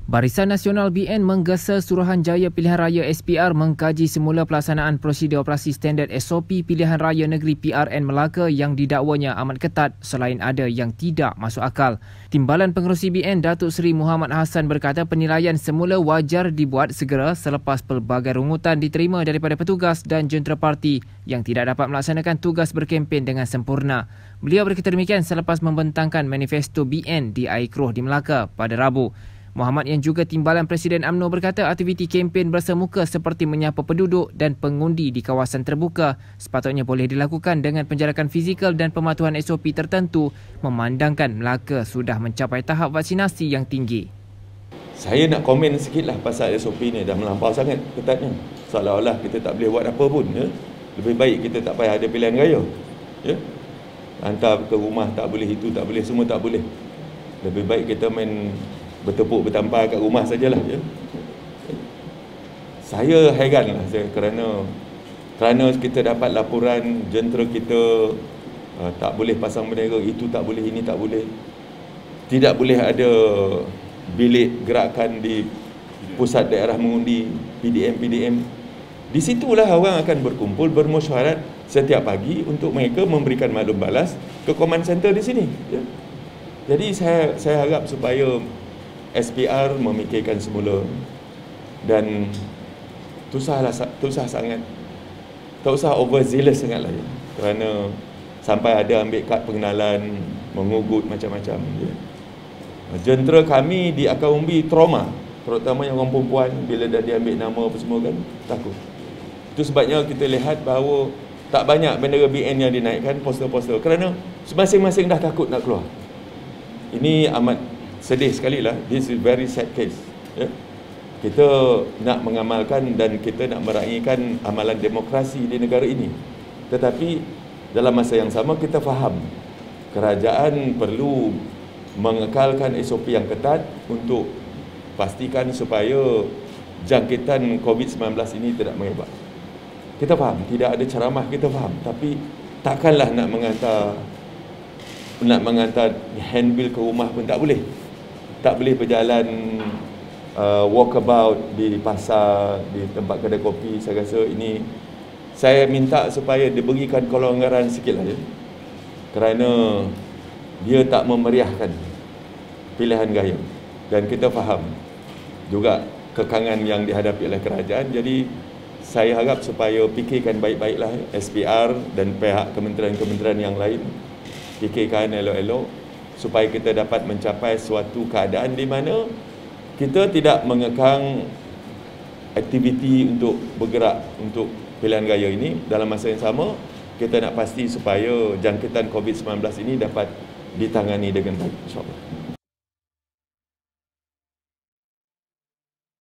Barisan Nasional BN menggesa Suruhanjaya Pilihan Raya SPR mengkaji semula pelaksanaan prosedur operasi standard SOP Pilihan Raya Negeri PRN Melaka yang didakwanya amat ketat selain ada yang tidak masuk akal. Timbalan Pengerusi BN Datuk Seri Muhammad Hassan berkata penilaian semula wajar dibuat segera selepas pelbagai rungutan diterima daripada petugas dan jentera parti yang tidak dapat melaksanakan tugas berkempen dengan sempurna. Beliau berkata demikian selepas membentangkan manifesto BN di Air Keruh di Melaka pada Rabu. Muhammad yang juga Timbalan Presiden UMNO berkata aktiviti kempen berasa muka seperti menyapa penduduk dan pengundi di kawasan terbuka sepatutnya boleh dilakukan dengan penjarakan fizikal dan pematuhan SOP tertentu memandangkan Melaka sudah mencapai tahap vaksinasi yang tinggi. Saya nak komen sikitlah pasal SOP ni dah melampau sangat ketatnya. Seolah-olah kita tak boleh buat apa pun. Ya? Lebih baik kita tak payah ada pilihan raya. Ya? Hantar ke rumah tak boleh, itu tak boleh, semua tak boleh. Lebih baik kita main bertepuk bertampar kat rumah sajalah. Ya. Saya hairanlah kerana kita dapat laporan jentera kita tak boleh pasang bendera, itu tak boleh, ini tak boleh. Tidak boleh ada bilik gerakan di pusat daerah mengundi, PDM. Di situlah orang akan berkumpul bermesyuarat setiap pagi untuk mereka memberikan maklum balas ke command center di sini. Ya. Jadi saya harap supaya SPR memikirkan semula dan susah sangat, tak usah overzealous sangatlah ya. Kerana sampai ada ambil kad pengenalan, mengugut macam-macam ya. Jentera kami di Akar-Umbi trauma, terutamanya orang perempuan bila dah diambil nama apa semua kan, takut. Itu sebabnya kita lihat bahawa tak banyak bendera BN yang dinaikkan, poster-poster, kerana masing-masing dah takut nak keluar. Ini amat sedih sekali lah. This is very sad case. Ya. Kita nak mengamalkan dan kita nak meraihkan amalan demokrasi di negara ini. Tetapi dalam masa yang sama kita faham kerajaan perlu mengekalkan SOP yang ketat untuk pastikan supaya jangkitan COVID-19 ini tidak merebak. Kita faham, tidak ada ceramah, kita faham. Tapi takkanlah nak menghantar handbill ke rumah pun tak boleh. Tak boleh berjalan walkabout di pasar, di tempat kedai kopi. Saya rasa ini, saya minta supaya diberikan kelonggaran sikit lah ya. Kerana dia tak memeriahkan pilihan raya. Dan kita faham juga kekangan yang dihadapi oleh kerajaan. Jadi saya harap supaya fikirkan baik-baiklah SPR dan pihak kementerian-kementerian yang lain. Fikirkan elok-elok supaya kita dapat mencapai suatu keadaan di mana kita tidak mengekang aktiviti untuk bergerak untuk pilihan raya ini. Dalam masa yang sama, kita nak pasti supaya jangkitan COVID-19 ini dapat ditangani dengan baik, insyaAllah.